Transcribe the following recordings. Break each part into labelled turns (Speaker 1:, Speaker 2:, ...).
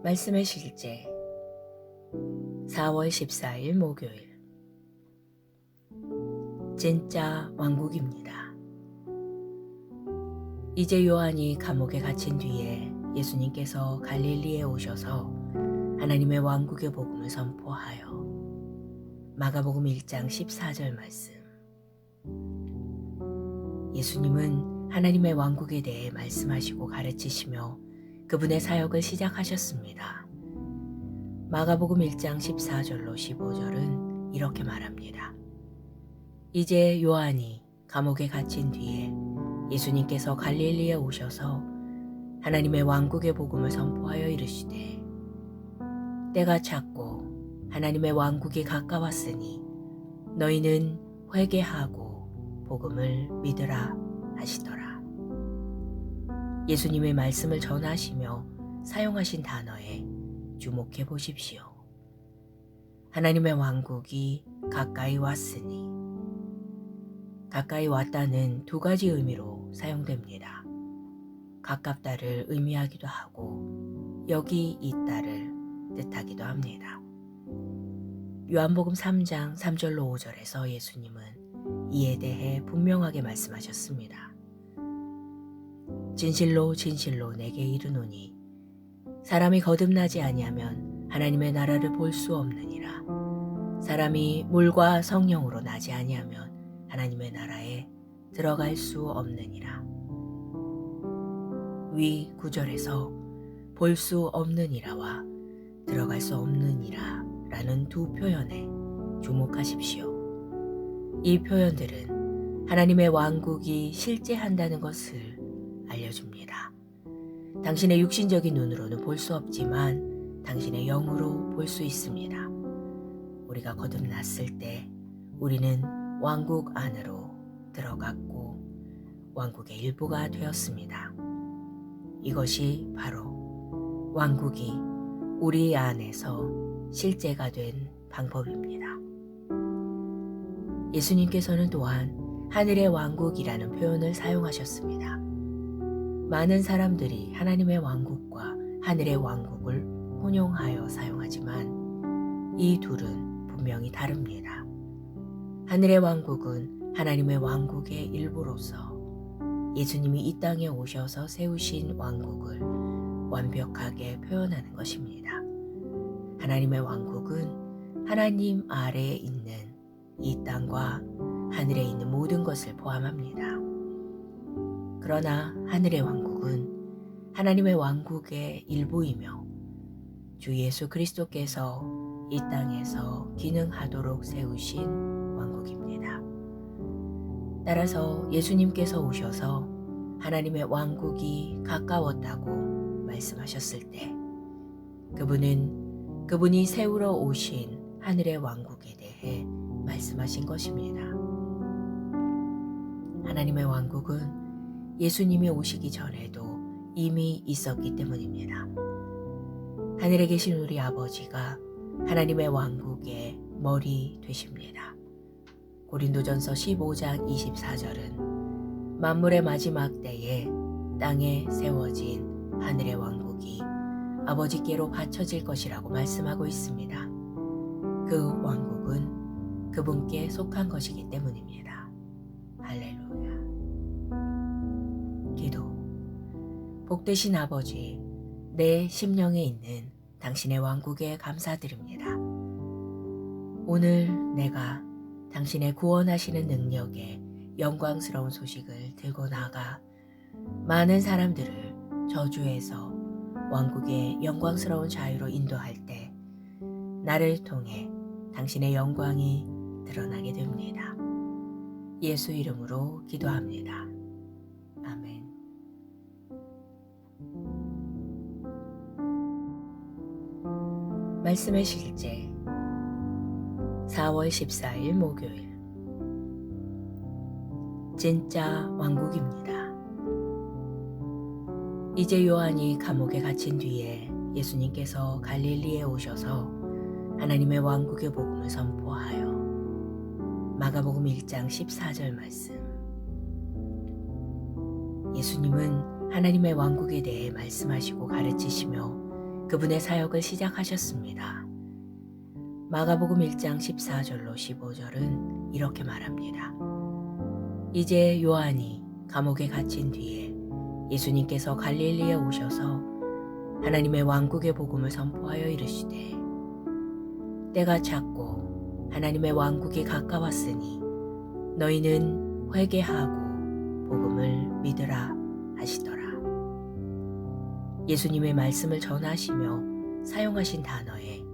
Speaker 1: 말씀의 실제 4월 14일 목요일. 진짜 왕국입니다. 이제 요한이 감옥에 갇힌 뒤에 예수님께서 갈릴리에 오셔서 하나님의 왕국의 복음을 선포하여 마가복음 1장 14절 말씀. 예수님은 하나님의 왕국에 대해 말씀하시고 가르치시며 그분의 사역을 시작하셨습니다. 마가복음 1장 14절로 15절은 이렇게 말합니다. 이제 요한이 감옥에 갇힌 뒤에 예수님께서 갈릴리에 오셔서 하나님의 왕국의 복음을 선포하여 이르시되 때가 찼고 하나님의 왕국이 가까웠으니 너희는 회개하고 복음을 믿으라 하시더라. 예수님의 말씀을 전하시며 사용하신 단어에 주목해 보십시오. 하나님의 왕국이 가까이 왔으니. 가까이 왔다는 두 가지 의미로 사용됩니다. 가깝다를 의미하기도 하고 여기 있다를 뜻하기도 합니다. 요한복음 3장 3절로 5절에서 예수님은 이에 대해 분명하게 말씀하셨습니다. 진실로 진실로 내게 이르노니 사람이 거듭나지 아니하면 하나님의 나라를 볼 수 없느니라. 사람이 물과 성령으로 나지 아니하면 하나님의 나라에 들어갈 수 없느니라. 위 9절에서 볼 수 없느니라와 들어갈 수 없느니라 라는 두 표현에 주목하십시오. 이 표현들은 하나님의 왕국이 실제한다는 것을 알려줍니다. 당신의 육신적인 눈으로는 볼 수 없지만 당신의 영으로 볼 수 있습니다. 우리가 거듭났을 때 우리는 왕국 안으로 들어갔고 왕국의 일부가 되었습니다. 이것이 바로 왕국이 우리 안에서 실제가 된 방법입니다. 예수님께서는 또한 하늘의 왕국이라는 표현을 사용하셨습니다. 많은 사람들이 하나님의 왕국과 하늘의 왕국을 혼용하여 사용하지만 이 둘은 분명히 다릅니다. 하늘의 왕국은 하나님의 왕국의 일부로서 예수님이 이 땅에 오셔서 세우신 왕국을 완벽하게 표현하는 것입니다. 하나님의 왕국은 하나님 아래에 있는 이 땅과 하늘에 있는 모든 것을 포함합니다. 그러나 하늘의 왕국은 하나님의 왕국의 일부이며 주 예수 그리스도께서 이 땅에서 기능하도록 세우신 왕국입니다. 따라서 예수님께서 오셔서 하나님의 왕국이 가까웠다고 말씀하셨을 때 그분이 세우러 오신 하늘의 왕국에 대해 말씀하신 것입니다. 하나님의 왕국은 예수님이 오시기 전에도 이미 있었기 때문입니다. 하늘에 계신 우리 아버지가 하나님의 왕국의 머리 되십니다. 고린도전서 15장 24절은 만물의 마지막 때에 땅에 세워진 하늘의 왕국이 아버지께로 바쳐질 것이라고 말씀하고 있습니다. 그 왕국은 그분께 속한 것이기 때문입니다. 할렐루야. 기도. 복되신 아버지, 내 심령에 있는 당신의 왕국에 감사드립니다. 오늘 내가 당신의 구원하시는 능력에 영광스러운 소식을 들고 나가 많은 사람들을 저주에서 왕국의 영광스러운 자유로 인도할 때 나를 통해 당신의 영광이 드러나게 됩니다. 예수 이름으로 기도합니다. 아멘. 말씀의 실제 4월 14일 목요일. 진짜 왕국입니다. 이제 요한이 감옥에 갇힌 뒤에 예수님께서 갈릴리에 오셔서 하나님의 왕국의 복음을 선포하여 마가복음 1장 14절 말씀. 예수님은 하나님의 왕국에 대해 말씀하시고 가르치시며 그분의 사역을 시작하셨습니다. 마가복음 1장 14절로 15절은 이렇게 말합니다. 이제 요한이 감옥에 갇힌 뒤에 예수님께서 갈릴리에 오셔서 하나님의 왕국의 복음을 선포하여 이르시되 때가 찼고 하나님의 왕국이 가까웠으니 너희는 회개하고 복음을 믿으라 하시더라. 예수님의 말씀을 전하시며 사용하신 단어에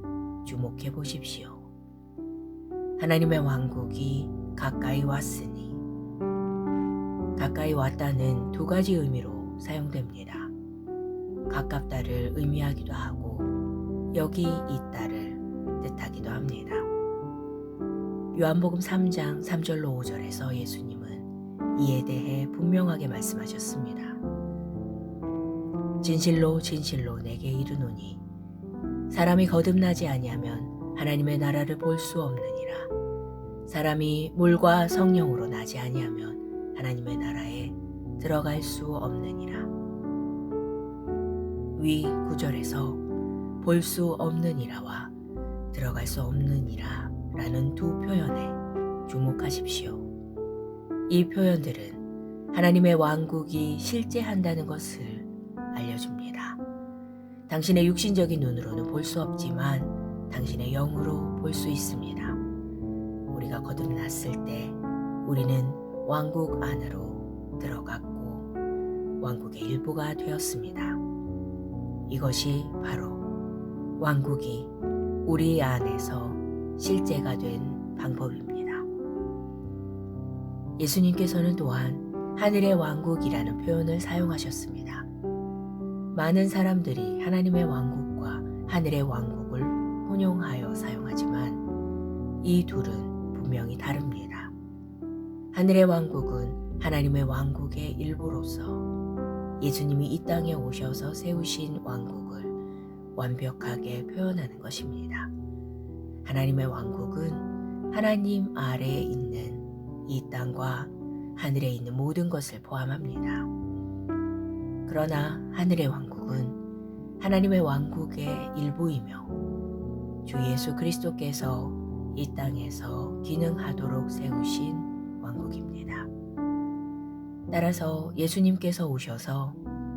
Speaker 1: 주목해 보십시오. 하나님의 왕국이 가까이 왔으니, 가까이 왔다는 두 가지 의미로 사용됩니다. 가깝다를 의미하기도 하고 여기 있다를 뜻하기도 합니다. 요한복음 3장 3절로 5절에서 예수님은 이에 대해 분명하게 말씀하셨습니다. 진실로 진실로 내게 이르노니 사람이 거듭나지 아니하면 하나님의 나라를 볼 수 없느니라. 사람이 물과 성령으로 나지 아니하면 하나님의 나라에 들어갈 수 없느니라. 위 9절에서 볼 수 없느니라와 들어갈 수 없느니라 라는 두 표현에 주목하십시오. 이 표현들은 하나님의 왕국이 실제한다는 것을 알려줍니다. 당신의 육신적인 눈으로는 볼 수 없지만 당신의 영으로 볼 수 있습니다. 우리가 거듭났을 때 우리는 왕국 안으로 들어갔고 왕국의 일부가 되었습니다. 이것이 바로 왕국이 우리 안에서 실제가 된 방법입니다. 예수님께서는 또한 하늘의 왕국이라는 표현을 사용하셨습니다. 많은 사람들이 하나님의 왕국과 하늘의 왕국을 혼용하여 사용하지만 이 둘은 분명히 다릅니다. 하늘의 왕국은 하나님의 왕국의 일부로서 예수님이 이 땅에 오셔서 세우신 왕국을 완벽하게 표현하는 것입니다. 하나님의 왕국은 하나님 아래에 있는 이 땅과 하늘에 있는 모든 것을 포함합니다. 그러나 하늘의 왕국은 하나님의 왕국의 일부이며 주 예수 그리스도께서 이 땅에서 기능하도록 세우신 왕국입니다. 따라서 예수님께서 오셔서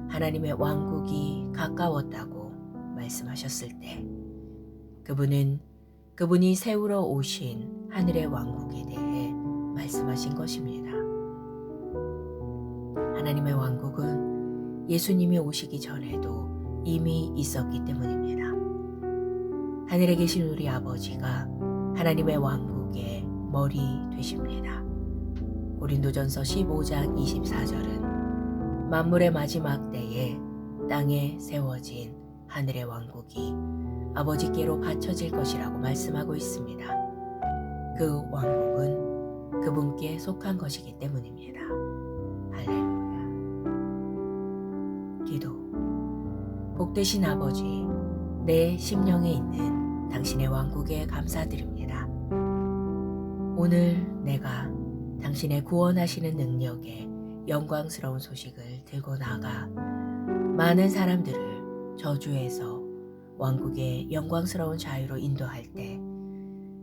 Speaker 1: 하나님의 왕국이 가까웠다고 말씀하셨을 때 그분이 세우러 오신 하늘의 왕국에 대해 말씀하신 것입니다. 하나님의 왕국은 예수님이 오시기 전에도 이미 있었기 때문입니다. 하늘에 계신 우리 아버지가 하나님의 왕국의 머리 되십니다. 고린도전서 15장 24절은 만물의 마지막 때에 땅에 세워진 하늘의 왕국이 아버지께로 바쳐질 것이라고 말씀하고 있습니다. 그 왕국은 그분께 속한 것이기 때문입니다. 할렐루야. 기도. 복되신 아버지, 내 심령에 있는 당신의 왕국에 감사드립니다. 오늘 내가 당신의 구원하시는 능력에 영광스러운 소식을 들고 나가 많은 사람들을 저주에서 왕국의 영광스러운 자유로 인도할 때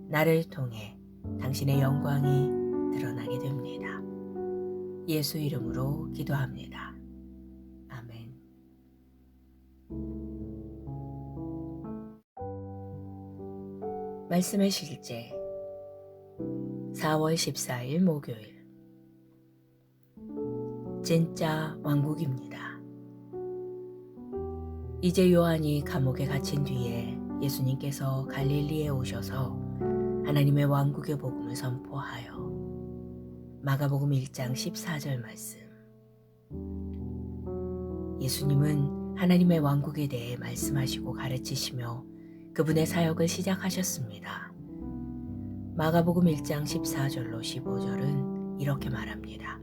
Speaker 1: 나를 통해 당신의 영광이 드러나게 됩니다. 예수 이름으로 기도합니다. 아멘. 말씀의 실제 4월 14일 목요일. 진짜 왕국입니다. 이제 요한이 감옥에 갇힌 뒤에 예수님께서 갈릴리에 오셔서 하나님의 왕국의 복음을 선포하여 마가복음 1장 14절 말씀. 예수님은 하나님의 왕국에 대해 말씀하시고 가르치시며 그분의 사역을 시작하셨습니다. 마가복음 1장 14절로 15절은 이렇게 말합니다.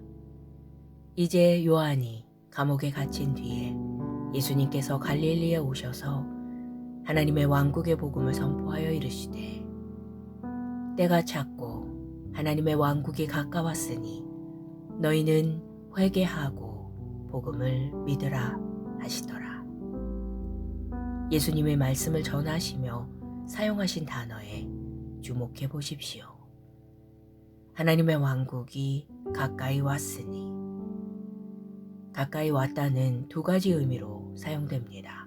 Speaker 1: 이제 요한이 감옥에 갇힌 뒤에 예수님께서 갈릴리에 오셔서 하나님의 왕국의 복음을 선포하여 이르시되 때가 찼고 하나님의 왕국이 가까웠으니 너희는 회개하고 복음을 믿으라 하시더라. 예수님의 말씀을 전하시며 사용하신 단어에 주목해 보십시오. 하나님의 왕국이 가까이 왔으니. 가까이 왔다는 두 가지 의미로 사용됩니다.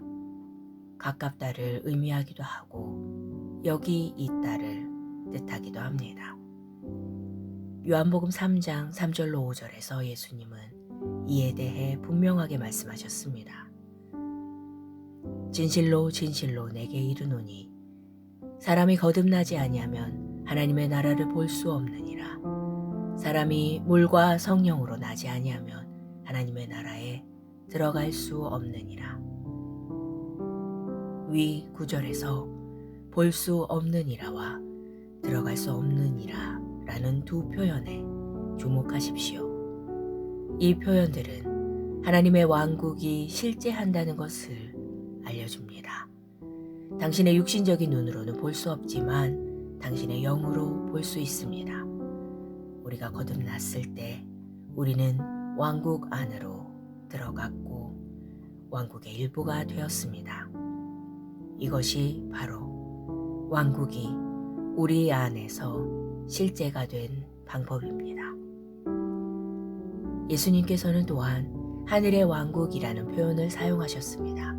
Speaker 1: 가깝다를 의미하기도 하고 여기 있다를 뜻하기도 합니다. 요한복음 3장 3절로 5절에서 예수님은 이에 대해 분명하게 말씀하셨습니다. 진실로 진실로 내게 이르노니 사람이 거듭나지 아니하면 하나님의 나라를 볼 수 없느니라. 사람이 물과 성령으로 나지 아니하면 하나님의 나라에 들어갈 수 없느니라. 위 9절에서 볼 수 없느니라와 들어갈 수 없느니라 라는 두 표현에 주목하십시오. 이 표현들은 하나님의 왕국이 실제한다는 것을 알려줍니다. 당신의 육신적인 눈으로는 볼 수 없지만 당신의 영으로 볼 수 있습니다. 우리가 거듭났을 때 우리는 왕국 안으로 들어갔고 왕국의 일부가 되었습니다. 이것이 바로 왕국이 우리 안에서 실제가 된 방법입니다. 예수님께서는 또한 하늘의 왕국이라는 표현을 사용하셨습니다.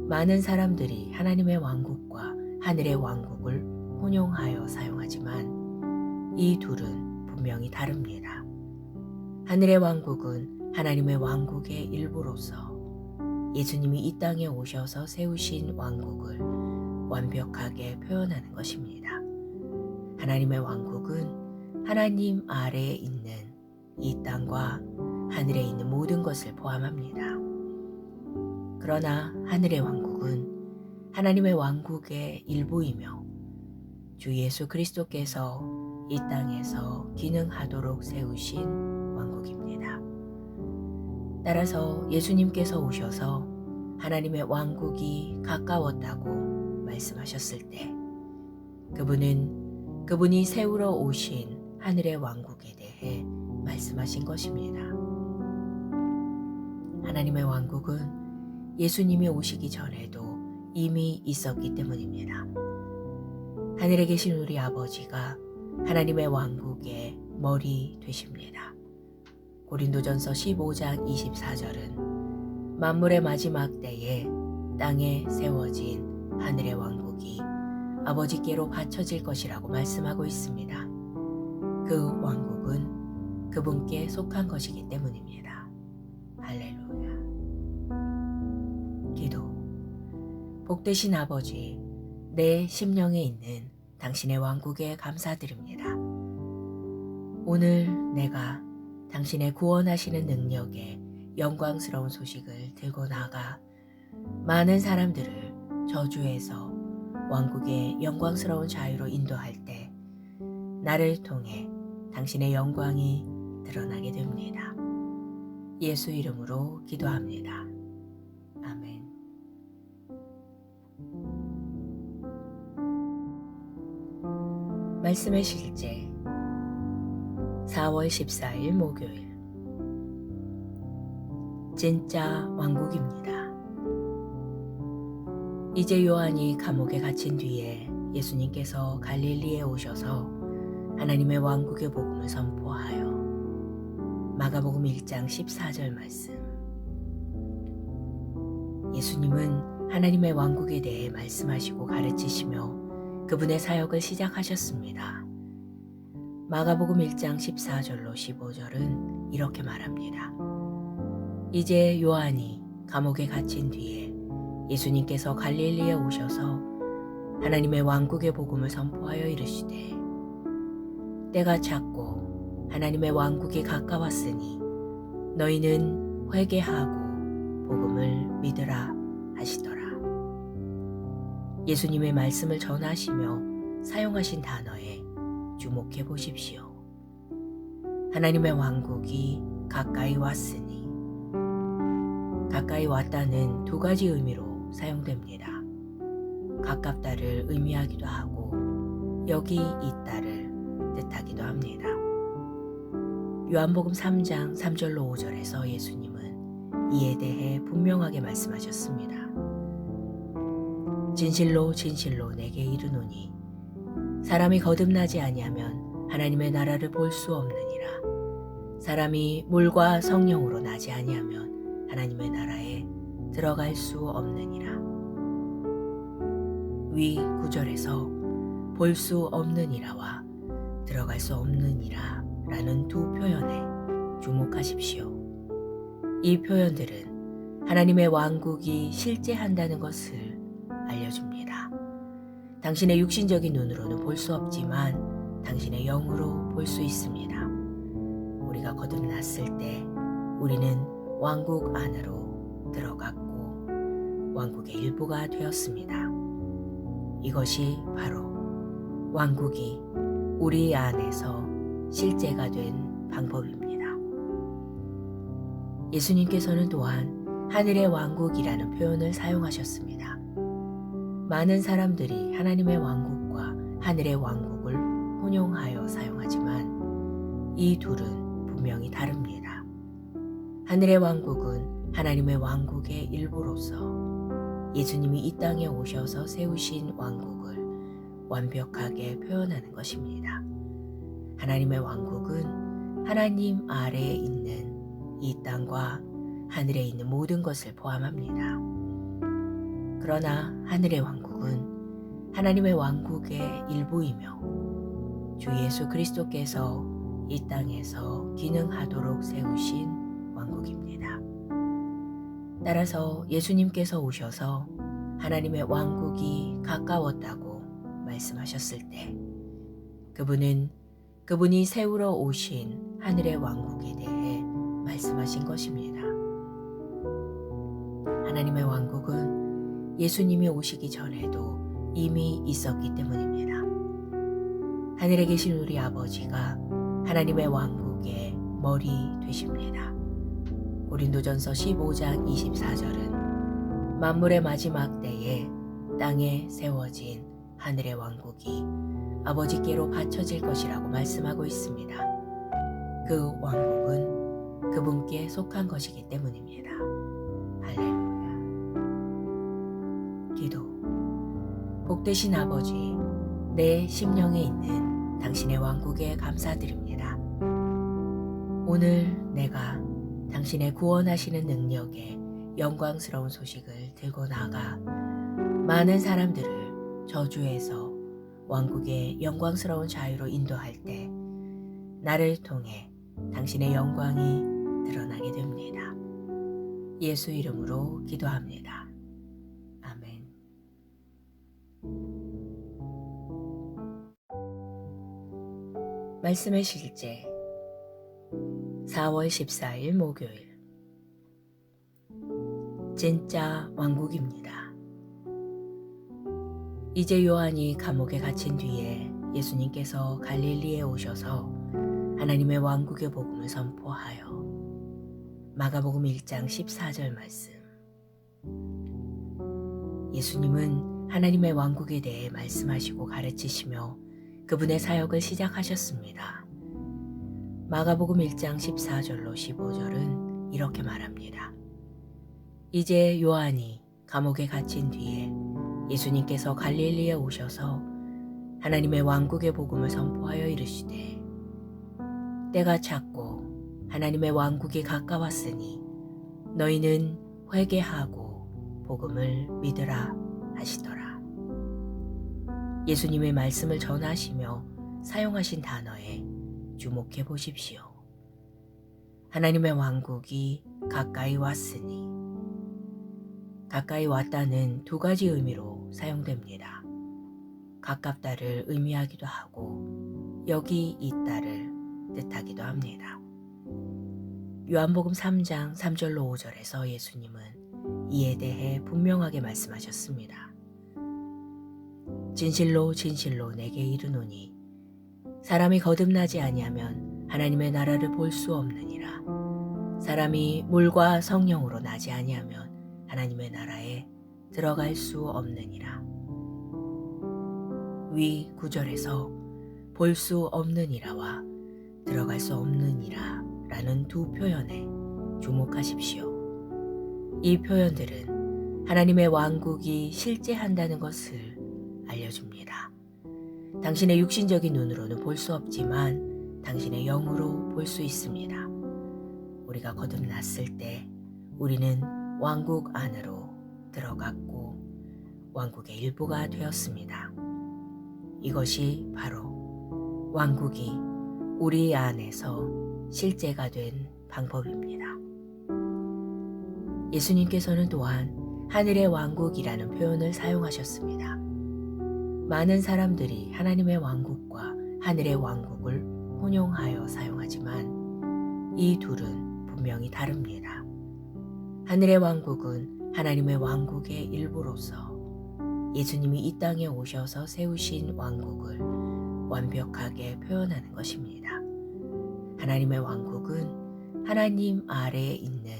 Speaker 1: 많은 사람들이 하나님의 왕국과 하늘의 왕국을 혼용하여 사용하지만 이 둘은 분명히 다릅니다. 하늘의 왕국은 하나님의 왕국의 일부로서 예수님이 이 땅에 오셔서 세우신 왕국을 완벽하게 표현하는 것입니다. 하나님의 왕국은 하나님 아래에 있는 이 땅과 하늘에 있는 모든 것을 포함합니다. 그러나 하늘의 왕국은 하나님의 왕국의 일부이며 주 예수 그리스도께서 이 땅에서 기능하도록 세우신 왕국입니다. 따라서 예수님께서 오셔서 하나님의 왕국이 가까웠다고 말씀하셨을 때 그분은 그분이 세우러 오신 하늘의 왕국에 대해 말씀하신 것입니다. 하나님의 왕국은 예수님이 오시기 전에도 이미 있었기 때문입니다. 하늘에 계신 우리 아버지가 하나님의 왕국의 머리 되십니다. 고린도전서 15장 24절은 만물의 마지막 때에 땅에 세워진 하늘의 왕국이 아버지께로 바쳐질 것이라고 말씀하고 있습니다. 그 왕국은 그분께 속한 것이기 때문입니다. 할렐루야. 기도. 복되신 아버지, 내 심령에 있는 당신의 왕국에 감사드립니다. 오늘 내가 당신의 구원하시는 능력에 영광스러운 소식을 들고 나가 많은 사람들을 저주에서 왕국의 영광스러운 자유로 인도할 때 나를 통해 당신의 영광이 드러나게 됩니다. 예수 이름으로 기도합니다. 아멘. 말씀의 실제 4월 14일 목요일. 진짜 왕국입니다. 이제 요한이 감옥에 갇힌 뒤에 예수님께서 갈릴리에 오셔서 하나님의 왕국의 복음을 선포하여 마가복음 1장 14절 말씀. 예수님은 하나님의 왕국에 대해 말씀하시고 가르치시며 그분의 사역을 시작하셨습니다. 마가복음 1장 14절로 15절은 이렇게 말합니다. 이제 요한이 감옥에 갇힌 뒤에 예수님께서 갈릴리에 오셔서 하나님의 왕국의 복음을 선포하여 이르시되 때가 찼고 하나님의 왕국이 가까웠으니 너희는 회개하고 복음을 믿으라 하시더라. 예수님의 말씀을 전하시며 사용하신 단어에 주목해 보십시오. 하나님의 왕국이 가까이 왔으니. 가까이 왔다는 두 가지 의미로 사용됩니다. 가깝다를 의미하기도 하고 여기 있다를 뜻하기도 합니다. 요한복음 3장 3절로 5절에서 예수님은 이에 대해 분명하게 말씀하셨습니다. 진실로 진실로 내게 이르노니 사람이 거듭나지 아니하면 하나님의 나라를 볼 수 없느니라. 사람이 물과 성령으로 나지 아니하면 하나님의 나라에 들어갈 수 없느니라. 위 구절에서 볼 수 없느니라와 들어갈 수 없느니라 라는 두 표현에 주목하십시오. 이 표현들은 하나님의 왕국이 실제한다는 것을 알려줍니다. 당신의 육신적인 눈으로는 볼 수 없지만 당신의 영으로 볼 수 있습니다. 우리가 거듭났을 때 우리는 왕국 안으로 들어갔고 왕국의 일부가 되었습니다. 이것이 바로 왕국이 우리 안에서 실제가 된 방법입니다. 예수님께서는 또한 하늘의 왕국이라는 표현을 사용하셨습니다. 많은 사람들이 하나님의 왕국과 하늘의 왕국을 혼용하여 사용하지만 이 둘은 분명히 다릅니다. 하늘의 왕국은 하나님의 왕국의 일부로서 예수님이 이 땅에 오셔서 세우신 왕국을 완벽하게 표현하는 것입니다. 하나님의 왕국은 하나님 아래에 있는 이 땅과 하늘에 있는 모든 것을 포함합니다. 그러나 하늘의 왕국은 하나님의 왕국의 일부이며 주 예수 그리스도께서 이 땅에서 기능하도록 세우신 왕국입니다. 따라서 예수님께서 오셔서 하나님의 왕국이 가까웠다고 말씀하셨을 때 그분이 세우러 오신 하늘의 왕국에 대해 말씀하신 것입니다. 하나님의 왕국은 예수님이 오시기 전에도 이미 있었기 때문입니다. 하늘에 계신 우리 아버지가 하나님의 왕국의 머리 되십니다. 고린도전서 15장 24절은 만물의 마지막 때에 땅에 세워진 하늘의 왕국이 아버지께로 바쳐질 것이라고 말씀하고 있습니다. 그 왕국은 그분께 속한 것이기 때문입니다. 할렐루야. 기도. 복되신 아버지, 내 심령에 있는 당신의 왕국에 감사드립니다. 오늘 내가 당신의 구원하시는 능력에 영광스러운 소식을 들고 나가 많은 사람들을 저주에서 왕국의 영광스러운 자유로 인도할 때 나를 통해 당신의 영광이 드러나게 됩니다. 예수 이름으로 기도합니다. 아멘. 말씀의 실제 4월 14일 목요일. 진짜 왕국입니다. 이제 요한이 감옥에 갇힌 뒤에 예수님께서 갈릴리에 오셔서 하나님의 왕국의 복음을 선포하여 마가복음 1장 14절 말씀. 예수님은 하나님의 왕국에 대해 말씀하시고 가르치시며 그분의 사역을 시작하셨습니다. 마가복음 1장 14절로 15절은 이렇게 말합니다. 이제 요한이 감옥에 갇힌 뒤에 예수님께서 갈릴리에 오셔서 하나님의 왕국의 복음을 선포하여 이르시되 때가 찼고 하나님의 왕국이 가까웠으니 너희는 회개하고 복음을 믿으라 하시더라. 예수님의 말씀을 전하시며 사용하신 단어에 주목해 보십시오. 하나님의 왕국이 가까이 왔으니. 가까이 왔다는 두 가지 의미로 사용됩니다. 가깝다를 의미하기도 하고 여기 있다를 뜻하기도 합니다. 요한복음 3장 3절로 5절에서 예수님은 이에 대해 분명하게 말씀하셨습니다. 진실로 진실로 내게 이르노니 사람이 거듭나지 아니하면 하나님의 나라를 볼 수 없느니라. 사람이 물과 성령으로 나지 아니하면 하나님의 나라에 들어갈 수 없느니라. 위 구절에서 볼 수 없느니라와 들어갈 수 없느니라 라는 두 표현에 주목하십시오. 이 표현들은 하나님의 왕국이 실제한다는 것을 알려줍니다. 당신의 육신적인 눈으로는 볼 수 없지만 당신의 영으로 볼 수 있습니다. 우리가 거듭났을 때 우리는 왕국 안으로 들어갔고 왕국의 일부가 되었습니다. 이것이 바로 왕국이 우리 안에서 실제가 된 방법입니다. 예수님께서는 또한 하늘의 왕국이라는 표현을 사용하셨습니다. 많은 사람들이 하나님의 왕국과 하늘의 왕국을 혼용하여 사용하지만 이 둘은 분명히 다릅니다. 하늘의 왕국은 하나님의 왕국의 일부로서 예수님이 이 땅에 오셔서 세우신 왕국을 완벽하게 표현하는 것입니다. 하나님의 왕국은 하나님 아래에 있는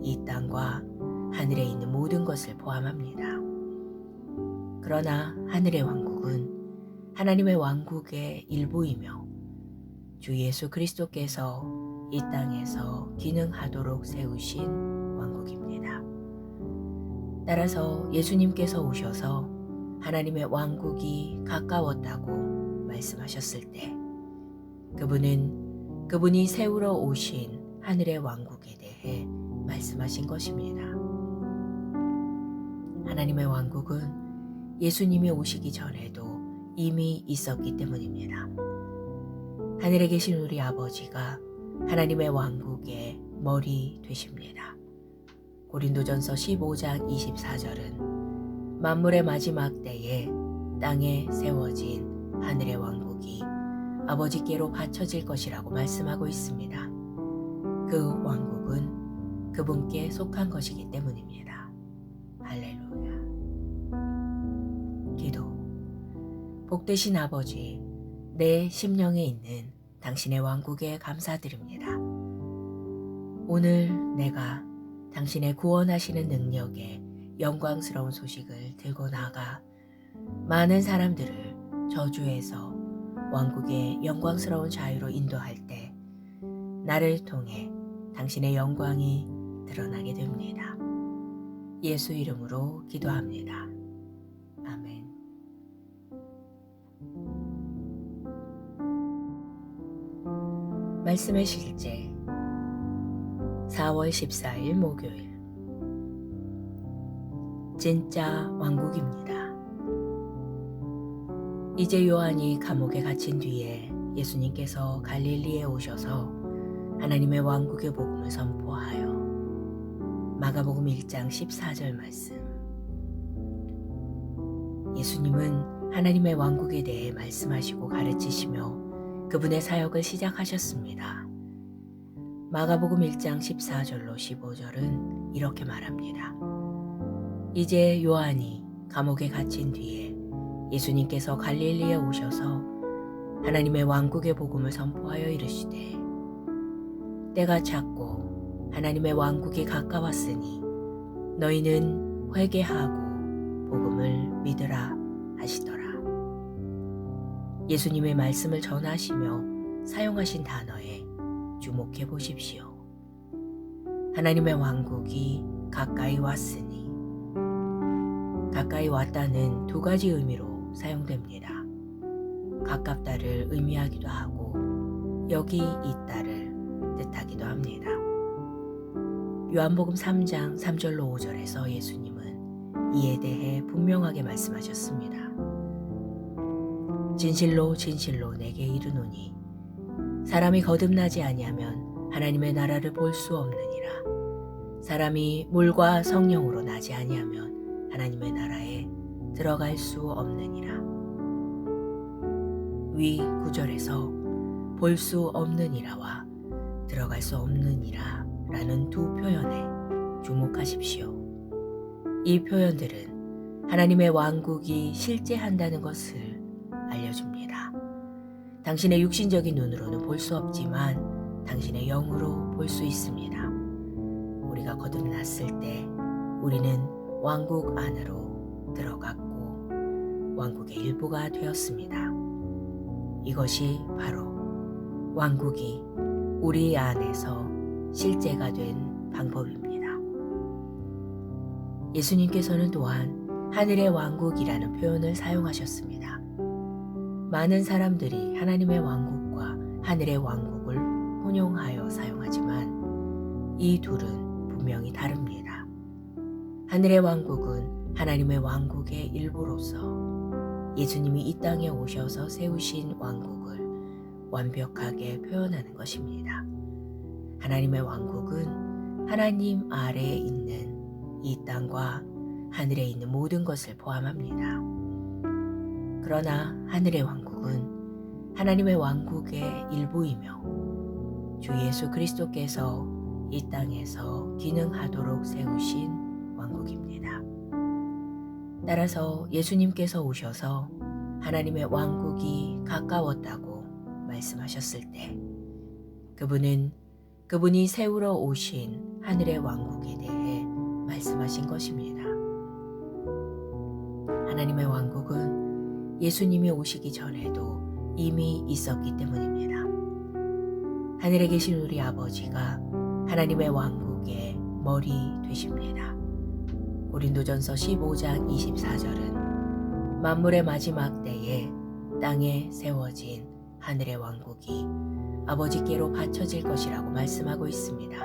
Speaker 1: 이 땅과 하늘에 있는 모든 것을 포함합니다. 그러나 하늘의 왕국은 하나님의 왕국의 일부이며 주 예수 그리스도께서 이 땅에서 기능하도록 세우신 왕국입니다. 따라서 예수님께서 오셔서 하나님의 왕국이 가까웠다고 말씀하셨을 때 그분은 그분이 세우러 오신 하늘의 왕국에 대해 말씀하신 것입니다. 하나님의 왕국은 예수님이 오시기 전에도 이미 있었기 때문입니다. 하늘에 계신 우리 아버지가 하나님의 왕국의 머리 되십니다. 고린도전서 15장 24절은 만물의 마지막 때에 땅에 세워진 하늘의 왕국이 아버지께로 바쳐질 것이라고 말씀하고 있습니다. 그 왕국은 그분께 속한 것이기 때문입니다. 할렐루야. 기도. 복되신 아버지, 내 심령에 있는 당신의 왕국에 감사드립니다. 오늘 내가 당신의 구원하시는 능력에 영광스러운 소식을 들고 나가 많은 사람들을 저주에서 왕국의 영광스러운 자유로 인도할 때 나를 통해 당신의 영광이 드러나게 됩니다. 예수 이름으로 기도합니다. 아멘. 말씀의 실제 4월 14일 목요일. 진짜 왕국입니다. 이제 요한이 감옥에 갇힌 뒤에 예수님께서 갈릴리에 오셔서 하나님의 왕국의 복음을 선포하여 마가복음 1장 14절 말씀. 예수님은 하나님의 왕국에 대해 말씀하시고 가르치시며 그분의 사역을 시작하셨습니다. 마가복음 1장 14절로 15절은 이렇게 말합니다. 이제 요한이 감옥에 갇힌 뒤에 예수님께서 갈릴리에 오셔서 하나님의 왕국의 복음을 선포하여 이르시되 때가 찼고 하나님의 왕국이 가까웠으니 너희는 회개하고 복음을 믿으라 하시더라. 예수님의 말씀을 전하시며 사용하신 단어에 주목해 보십시오. 하나님의 왕국이 가까이 왔으니 가까이 왔다는 두 가지 의미로 사용됩니다. 가깝다를 의미하기도 하고 여기 있다를 뜻하기도 합니다. 요한복음 3장 3절로 5절에서 예수님은 이에 대해 분명하게 말씀하셨습니다. 진실로 진실로 내게 이르노니 사람이 거듭나지 아니하면 하나님의 나라를 볼 수 없느니라. 사람이 물과 성령으로 나지 아니하면 하나님의 나라에 들어갈 수 없느니라. 위 9절에서 볼 수 없느니라와 들어갈 수 없느니라 라는 두 표현에 주목하십시오. 이 표현들은 하나님의 왕국이 실제한다는 것을 알려줍니다. 당신의 육신적인 눈으로는 볼 수 없지만 당신의 영으로 볼 수 있습니다. 우리가 거듭났을 때 우리는 왕국 안으로 들어갔고 왕국의 일부가 되었습니다. 이것이 바로 왕국이 우리 안에서 실제가 된 방법입니다. 예수님께서는 또한 하늘의 왕국이라는 표현을 사용하셨습니다. 많은 사람들이 하나님의 왕국과 하늘의 왕국을 혼용하여 사용하지만 이 둘은 분명히 다릅니다. 하늘의 왕국은 하나님의 왕국의 일부로서 예수님이 이 땅에 오셔서 세우신 왕국을 완벽하게 표현하는 것입니다. 하나님의 왕국은 하나님 아래에 있는 이 땅과 하늘에 있는 모든 것을 포함합니다. 그러나 하늘의 왕국은 하나님의 왕국의 일부이며 주 예수 그리스도께서 이 땅에서 기능하도록 세우신 왕국입니다. 따라서 예수님께서 오셔서 하나님의 왕국이 가까웠다고 말씀하셨을 때 그분이 세우러 오신 하늘의 왕국에 대해 말씀하신 것입니다. 하나님의 왕국은 예수님이 오시기 전에도 이미 있었기 때문입니다. 하늘에 계신 우리 아버지가 하나님의 왕국의 머리 되십니다. 고린도전서 15장 24절은 만물의 마지막 때에 땅에 세워진 하늘의 왕국이 아버지께로 바쳐질 것이라고 말씀하고 있습니다.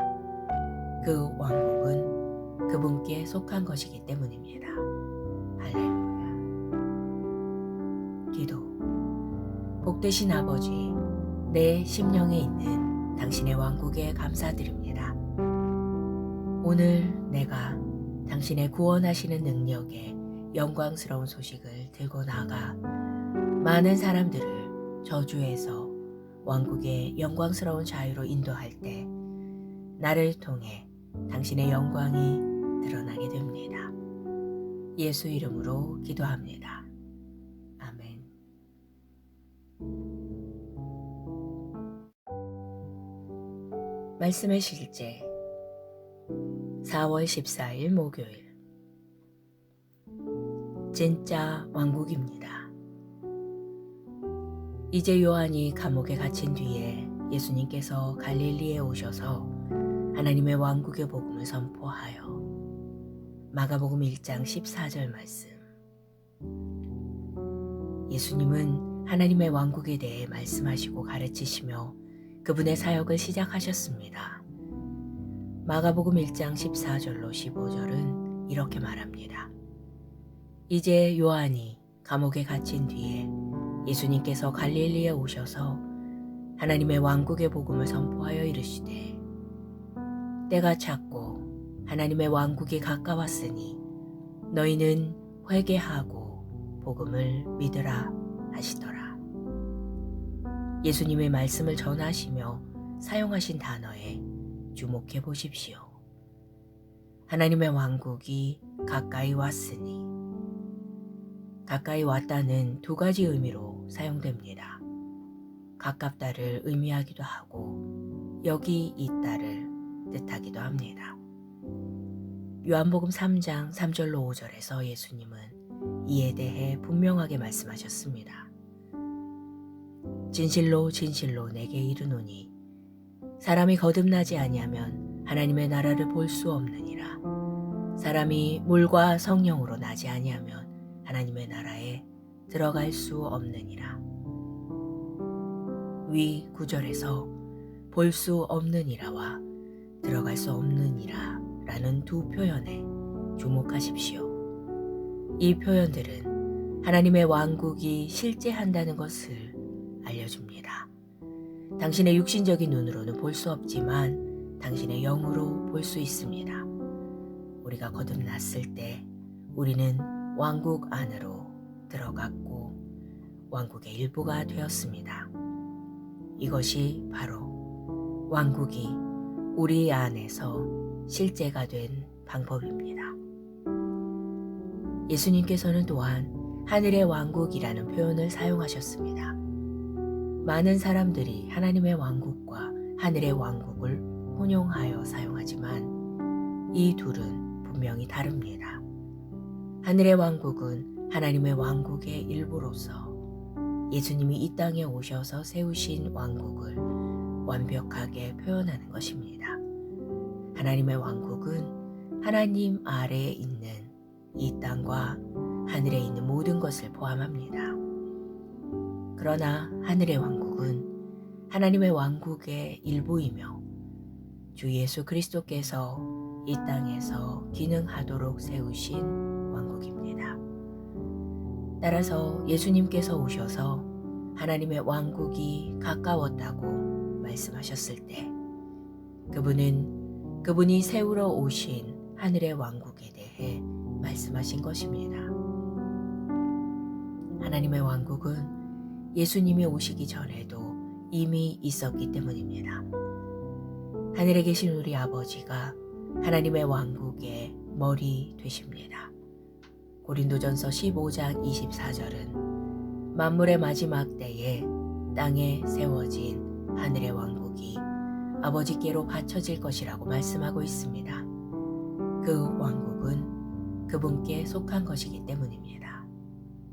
Speaker 1: 그 왕국은 그분께 속한 것이기 때문입니다. 할렐루야. 기도. 복되신 아버지, 내 심령에 있는 당신의 왕국에 감사드립니다. 오늘 내가 당신의 구원하시는 능력에 영광스러운 소식을 들고 나가 많은 사람들을 저주에서 왕국의 영광스러운 자유로 인도할 때 나를 통해 당신의 영광이 드러나게 됩니다. 예수 이름으로 기도합니다. 아멘. 말씀의 실제 4월 14일 목요일. 진짜 왕국입니다. 이제 요한이 감옥에 갇힌 뒤에 예수님께서 갈릴리에 오셔서 하나님의 왕국의 복음을 선포하여 마가복음 1장 14절 말씀. 예수님은 하나님의 왕국에 대해 말씀하시고 가르치시며 그분의 사역을 시작하셨습니다. 마가복음 1장 14절로 15절은 이렇게 말합니다. 이제 요한이 감옥에 갇힌 뒤에 예수님께서 갈릴리에 오셔서 하나님의 왕국의 복음을 선포하여 이르시되 때가 찼고 하나님의 왕국이 가까웠으니 너희는 회개하고 복음을 믿으라 하시더라. 예수님의 말씀을 전하시며 사용하신 단어에 주목해 보십시오. 하나님의 왕국이 가까이 왔으니. 가까이 왔다는 두 가지 의미로 사용됩니다. 가깝다를 의미하기도 하고 여기 있다를 뜻하기도 합니다. 요한복음 3장 3절로 5절에서 예수님은 이에 대해 분명하게 말씀하셨습니다. 진실로 진실로 내게 이르노니 사람이 거듭나지 아니하면 하나님의 나라를 볼 수 없느니라. 사람이 물과 성령으로 나지 아니하면 하나님의 나라에 들어갈 수 없느니라. 위 9절에서 볼 수 없느니라와 들어갈 수 없느니라 라는 두 표현에 주목하십시오. 이 표현들은 하나님의 왕국이 실제한다는 것을 알려줍니다. 당신의 육신적인 눈으로는 볼 수 없지만 당신의 영으로 볼 수 있습니다. 우리가 거듭났을 때 우리는 왕국 안으로 들어갔고 왕국의 일부가 되었습니다. 이것이 바로 왕국이 우리 안에서 실제가 된 방법입니다. 예수님께서는 또한 하늘의 왕국이라는 표현을 사용하셨습니다. 많은 사람들이 하나님의 왕국과 하늘의 왕국을 혼용하여 사용하지만 이 둘은 분명히 다릅니다. 하늘의 왕국은 하나님의 왕국의 일부로서 예수님이 이 땅에 오셔서 세우신 왕국을 완벽하게 표현하는 것입니다. 하나님의 왕국은 하나님 아래에 있는 이 땅과 하늘에 있는 모든 것을 포함합니다. 그러나 하늘의 왕국은 하나님의 왕국의 일부이며 주 예수 그리스도께서 이 땅에서 기능하도록 세우신 왕국입니다. 따라서 예수님께서 오셔서 하나님의 왕국이 가까웠다고 말씀하셨을 때 그분은 그분이 세우러 오신 하늘의 왕국에 대해 말씀하신 것입니다. 하나님의 왕국은 예수님이 오시기 전에도 이미 있었기 때문입니다. 하늘에 계신 우리 아버지가 하나님의 왕국의 머리 되십니다. 고린도전서 15장 24절은 만물의 마지막 때에 땅에 세워진 하늘의 왕국이 아버지께로 바쳐질 것이라고 말씀하고 있습니다. 그 왕국은 그분께 속한 것이기 때문입니다.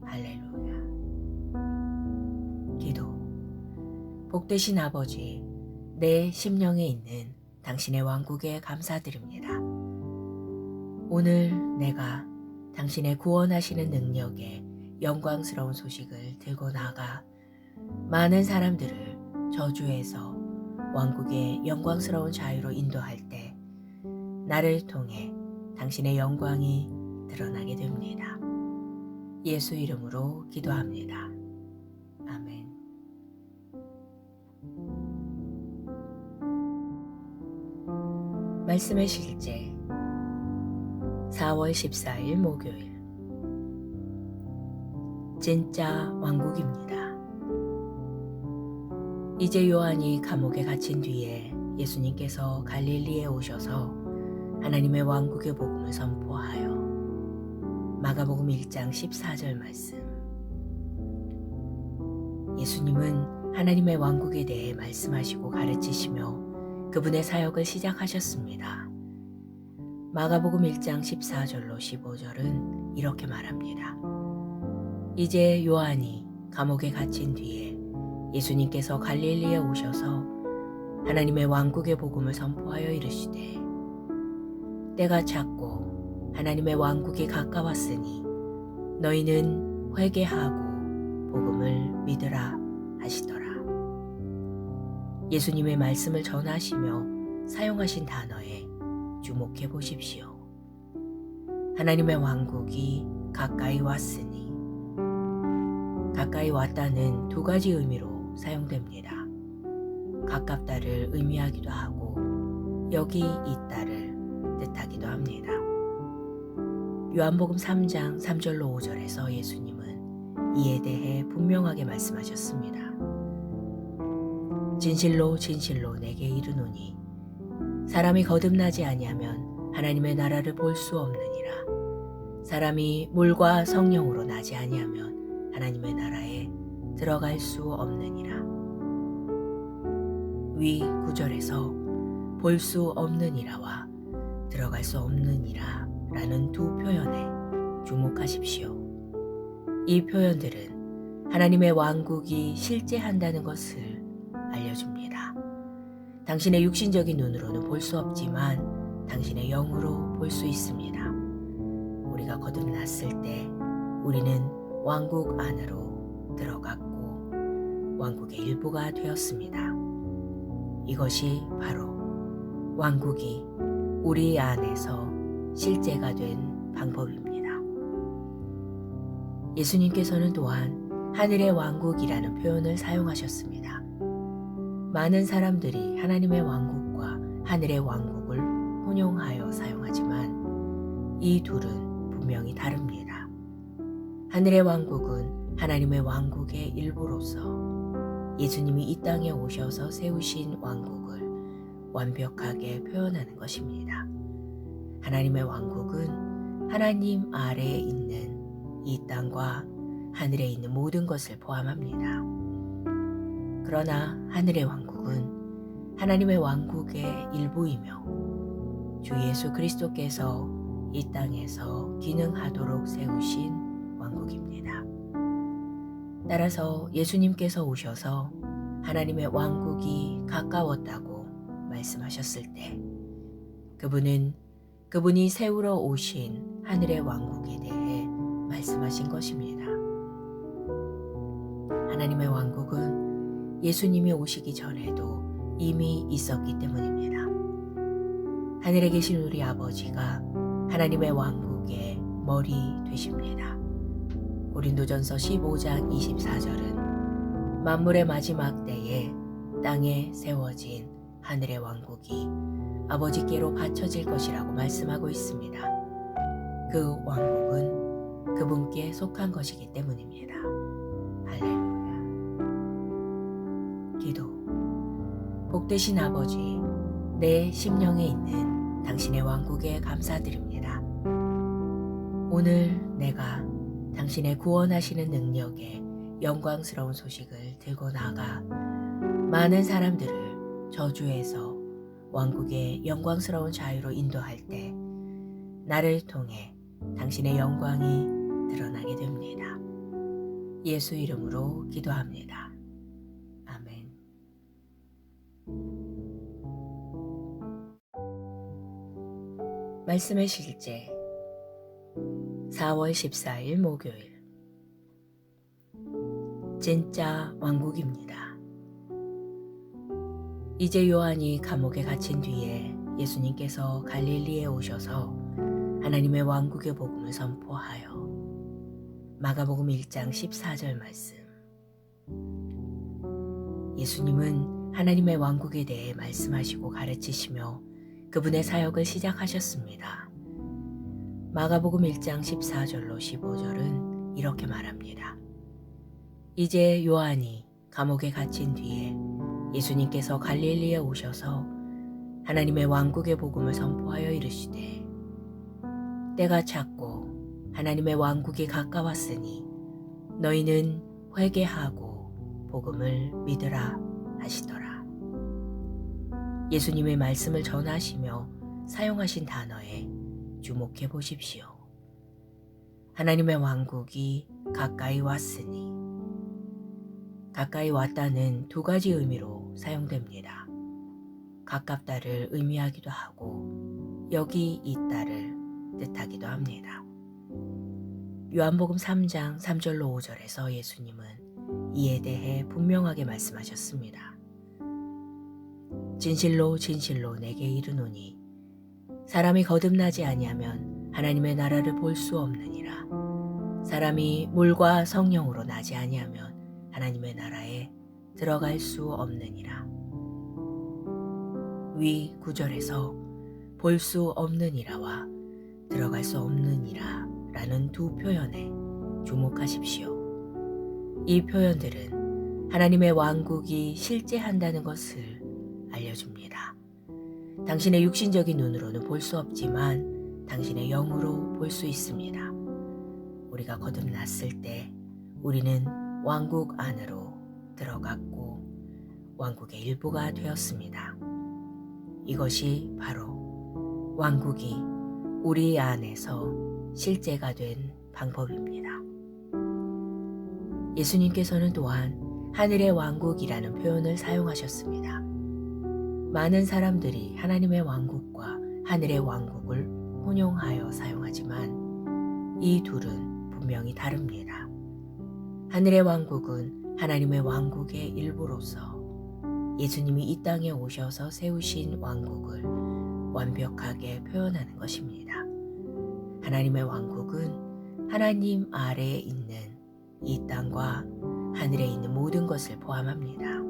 Speaker 1: 할렐루야. 기도. 복되신 아버지, 내 심령에 있는 당신의 왕국에 감사드립니다. 오늘 내가 당신의 구원하시는 능력에 영광스러운 소식을 들고 나가 많은 사람들을 저주에서 왕국의 영광스러운 자유로 인도할 때 나를 통해 당신의 영광이 드러나게 됩니다. 예수 이름으로 기도합니다. 아멘. 말씀의 실제 4월 14일 목요일. 진짜 왕국입니다. 이제 요한이 감옥에 갇힌 뒤에 예수님께서 갈릴리에 오셔서 하나님의 왕국의 복음을 선포하여 마가복음 1장 14절 말씀. 예수님은 하나님의 왕국에 대해 말씀하시고 가르치시며 그분의 사역을 시작하셨습니다. 마가복음 1장 14절로 15절은 이렇게 말합니다. 이제 요한이 감옥에 갇힌 뒤에 예수님께서 갈릴리에 오셔서 하나님의 왕국의 복음을 선포하여 이르시되 때가 찼고 하나님의 왕국이 가까웠으니 너희는 회개하고 복음을 믿으라 하시더라. 예수님의 말씀을 전하시며 사용하신 단어에 주목해 보십시오. 하나님의 왕국이 가까이 왔으니 가까이 왔다는 두 가지 의미로 사용됩니다. 가깝다를 의미하기도 하고 여기 있다를 뜻하기도 합니다. 요한복음 3장 3절로 5절에서 예수님은 이에 대해 분명하게 말씀하셨습니다. 진실로 진실로 내게 이르노니 사람이 거듭나지 아니하면 하나님의 나라를 볼 수 없느니라. 사람이 물과 성령으로 나지 아니하면 하나님의 나라에 들어갈 수 없느니라. 위 9절에서 볼 수 없느니라와 들어갈 수 없느니라 라는 두 표현에 주목하십시오. 이 표현들은 하나님의 왕국이 실제한다는 것을 알려줍니다. 당신의 육신적인 눈으로는 볼 수 없지만 당신의 영으로 볼 수 있습니다. 우리가 거듭났을 때 우리는 왕국 안으로 들어갔고 왕국의 일부가 되었습니다. 이것이 바로 왕국이 우리 안에서 실제가 된 방법입니다. 예수님께서는 또한 하늘의 왕국이라는 표현을 사용하셨습니다. 많은 사람들이 하나님의 왕국과 하늘의 왕국을 혼용하여 사용하지만 이 둘은 분명히 다릅니다. 하늘의 왕국은 하나님의 왕국의 일부로서 예수님이 이 땅에 오셔서 세우신 왕국을 완벽하게 표현하는 것입니다. 하나님의 왕국은 하나님 아래에 있는 이 땅과 하늘에 있는 모든 것을 포함합니다. 그러나 하늘의 왕국은 하나님의 왕국의 일부이며 주 예수 그리스도께서 이 땅에서 기능하도록 세우신 왕국입니다. 따라서 예수님께서 오셔서 하나님의 왕국이 가까웠다고 말씀하셨을 때 그분은 그분이 세우러 오신 하늘의 왕국에 대해 말씀하신 것입니다. 하나님의 왕국은 예수님이 오시기 전에도 이미 있었기 때문입니다. 하늘에 계신 우리 아버지가 하나님의 왕국의 머리 되십니다. 고린도전서 15장 24절은 만물의 마지막 때에 땅에 세워진 하늘의 왕국이 아버지께로 바쳐질 것이라고 말씀하고 있습니다. 그 왕국은 그분께 속한 것이기 때문입니다. 할렐루야. 기도. 복되신 아버지, 내 심령에 있는 당신의 왕국에 감사드립니다. 오늘 내가 당신의 구원하시는 능력에 영광스러운 소식을 들고 나가 많은 사람들을 저주에서 왕국의 영광스러운 자유로 인도할 때 나를 통해 당신의 영광이 드러나게 됩니다. 예수 이름으로 기도합니다. 아멘. 말씀의 실제 4월 14일 목요일. 진짜 왕국입니다. 이제 요한이 감옥에 갇힌 뒤에 예수님께서 갈릴리에 오셔서 하나님의 왕국의 복음을 선포하여 마가복음 1장 14절 말씀. 예수님은 하나님의 왕국에 대해 말씀하시고 가르치시며 그분의 사역을 시작하셨습니다. 마가복음 1장 14절로 15절은 이렇게 말합니다. 이제 요한이 감옥에 갇힌 뒤에 예수님께서 갈릴리에 오셔서 하나님의 왕국의 복음을 선포하여 이르시되 때가 찼고 하나님의 왕국이 가까웠으니 너희는 회개하고 복음을 믿으라 하시더라. 예수님의 말씀을 전하시며 사용하신 단어에 주목해 보십시오. 하나님의 왕국이 가까이 왔으니. 가까이 왔다는 두 가지 의미로 사용됩니다. 가깝다를 의미하기도 하고 여기 있다를 뜻하기도 합니다. 요한복음 3장 3절로 5절에서 예수님은 이에 대해 분명하게 말씀하셨습니다. 진실로 진실로 내게 이르노니 사람이 거듭나지 아니하면 하나님의 나라를 볼 수 없느니라. 사람이 물과 성령으로 나지 아니하면 하나님의 나라에 들어갈 수 없느니라. 위 9절에서 볼 수 없느니라와 들어갈 수 없느니라 라는 두 표현에 주목하십시오. 이 표현들은 하나님의 왕국이 실제한다는 것을 알려줍니다. 당신의 육신적인 눈으로는 볼 수 없지만 당신의 영으로 볼 수 있습니다. 우리가 거듭났을 때 우리는 왕국 안으로 들어갔고 왕국의 일부가 되었습니다. 이것이 바로 왕국이 우리 안에서 실제가 된 방법입니다. 예수님께서는 또한 하늘의 왕국이라는 표현을 사용하셨습니다. 많은 사람들이 하나님의 왕국과 하늘의 왕국을 혼용하여 사용하지만 이 둘은 분명히 다릅니다. 하늘의 왕국은 하나님의 왕국의 일부로서 예수님이 이 땅에 오셔서 세우신 왕국을 완벽하게 표현하는 것입니다. 하나님의 왕국은 하나님 아래에 있는 이 땅과 하늘에 있는 모든 것을 포함합니다.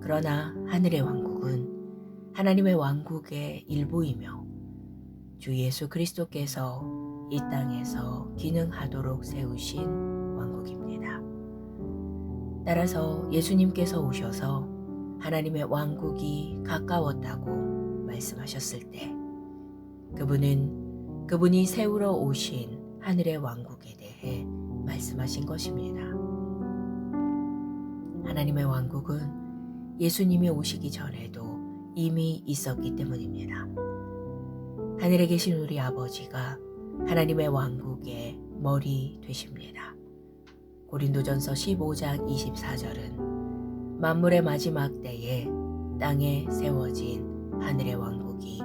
Speaker 1: 그러나 하늘의 왕국은 하나님의 왕국의 일부이며 주 예수 그리스도께서 이 땅에서 기능하도록 세우신 왕국입니다. 따라서 예수님께서 오셔서 하나님의 왕국이 가까웠다고 말씀하셨을 때 그분은 그분이 세우러 오신 하늘의 왕국에 대해 말씀하신 것입니다. 하나님의 왕국은 예수님이 오시기 전에도 이미 있었기 때문입니다. 하늘에 계신 우리 아버지가 하나님의 왕국의 머리 되십니다. 고린도전서 15장 24절은 만물의 마지막 때에 땅에 세워진 하늘의 왕국이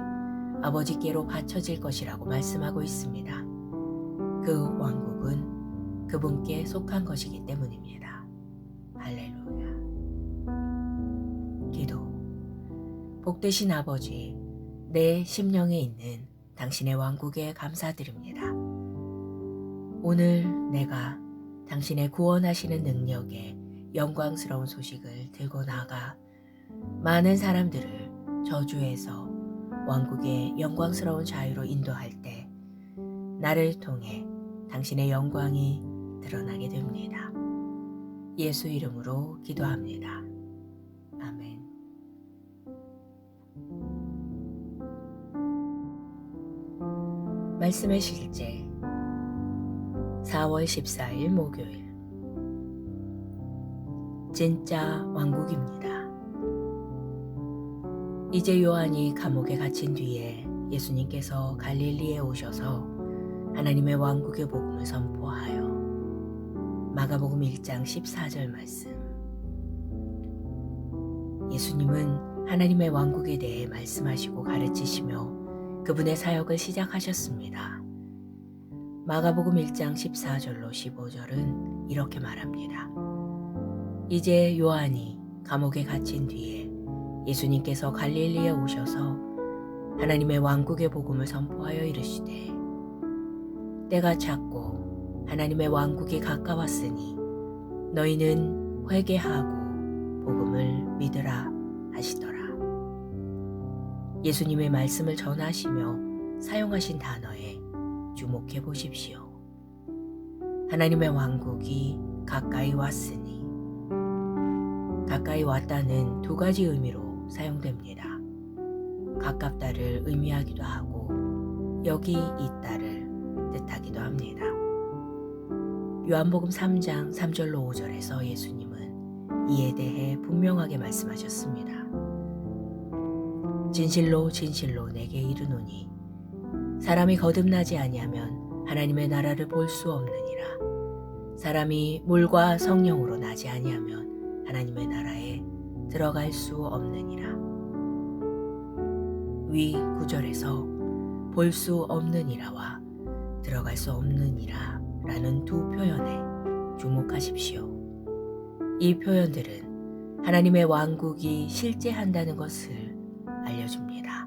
Speaker 1: 아버지께로 바쳐질 것이라고 말씀하고 있습니다. 그 왕국은 그분께 속한 것이기 때문입니다. 할렐루야. 기도. 복되신 아버지, 내 심령에 있는 당신의 왕국에 감사드립니다. 오늘 내가 당신의 구원하시는 능력에 영광스러운 소식을 들고 나가 많은 사람들을 저주에서 왕국의 영광스러운 자유로 인도할 때 나를 통해 당신의 영광이 드러나게 됩니다. 예수 이름으로 기도합니다. 아멘. 말씀의 실제 4월 14일 목요일. 진짜 왕국입니다. 이제 요한이 감옥에 갇힌 뒤에 예수님께서 갈릴리에 오셔서 하나님의 왕국의 복음을 선포하여 마가복음 1장 14절 말씀. 예수님은 하나님의 왕국에 대해 말씀하시고 가르치시며 그분의 사역을 시작하셨습니다. 마가복음 1장 14절로 15절은 이렇게 말합니다. 이제 요한이 감옥에 갇힌 뒤에 예수님께서 갈릴리에 오셔서 하나님의 왕국의 복음을 선포하여 이르시되 때가 찼고 하나님의 왕국이 가까웠으니 너희는 회개하고 복음을 믿으라 하시더라. 예수님의 말씀을 전하시며 사용하신 단어에 주목해 보십시오. 하나님의 왕국이 가까이 왔으니, 가까이 왔다는 두 가지 의미로 사용됩니다. 가깝다를 의미하기도 하고 여기 있다를 뜻하기도 합니다. 요한복음 3장 3절로 5절에서 예수님은 이에 대해 분명하게 말씀하셨습니다. 진실로 진실로 내게 이르노니 사람이 거듭나지 아니하면 하나님의 나라를 볼 수 없느니라. 사람이 물과 성령으로 나지 아니하면 하나님의 나라에 들어갈 수 없느니라. 위 9절에서 볼 수 없느니라와 들어갈 수 없느니라 라는 두 표현에 주목하십시오. 이 표현들은 하나님의 왕국이 실제한다는 것을 알려줍니다.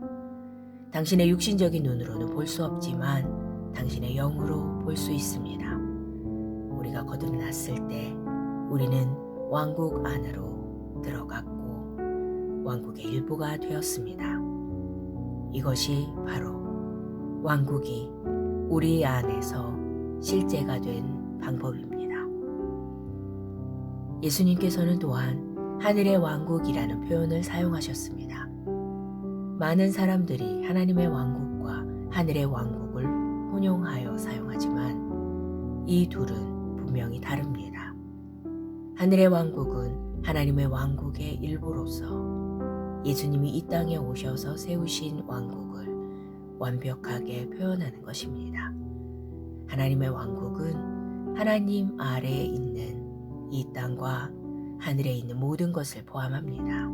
Speaker 1: 당신의 육신적인 눈으로는 볼 수 없지만 당신의 영으로 볼 수 있습니다. 우리가 거듭났을 때 우리는 왕국 안으로 들어갔고 왕국의 일부가 되었습니다. 이것이 바로 왕국이 우리 안에서 실제가 된 방법입니다. 예수님께서는 또한 하늘의 왕국이라는 표현을 사용하셨습니다. 많은 사람들이 하나님의 왕국과 하늘의 왕국을 혼용하여 사용하지만 이 둘은 분명히 다릅니다. 하늘의 왕국은 하나님의 왕국의 일부로서 예수님이 이 땅에 오셔서 세우신 왕국을 완벽하게 표현하는 것입니다. 하나님의 왕국은 하나님 아래에 있는 이 땅과 하늘에 있는 모든 것을 포함합니다.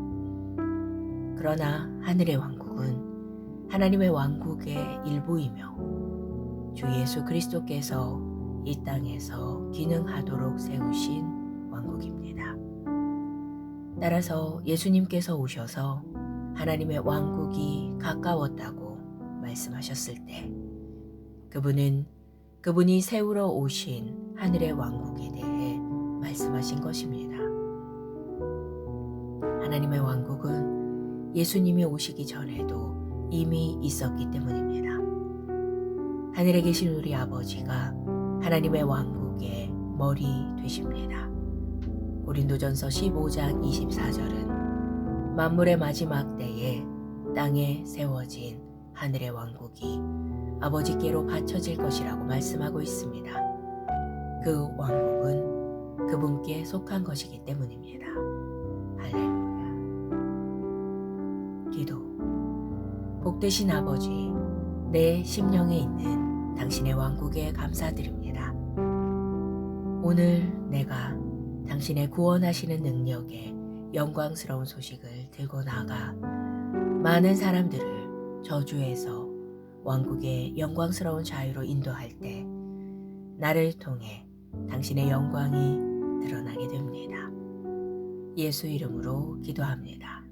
Speaker 1: 그러나 하늘의 왕국은 하나님의 왕국의 일부이며 주 예수 그리스도께서 이 땅에서 기능하도록 세우신 왕국입니다. 따라서 예수님께서 오셔서 하나님의 왕국이 가까웠다고 말씀하셨을 때 그분은 그분이 세우러 오신 하늘의 왕국에 대해 말씀하신 것입니다. 하나님의 왕국은 예수님이 오시기 전에도 이미 있었기 때문입니다. 하늘에 계신 우리 아버지가 하나님의 왕국의 머리 되십니다. 고린도전서 15장 24절은 만물의 마지막 때에 땅에 세워진 하늘의 왕국이 아버지께로 바쳐질 것이라고 말씀하고 있습니다. 그 왕국은 그분께 속한 것이기 때문입니다. 할렐루야. 기도. 복되신 아버지, 내 심령에 있는 당신의 왕국에 감사드립니다. 오늘 내가 당신의 구원하시는 능력에 영광스러운 소식을 들고 나가 많은 사람들을 저주에서 왕국의 영광스러운 자유로 인도할 때 나를 통해 당신의 영광이 드러나게 됩니다. 예수 이름으로 기도합니다.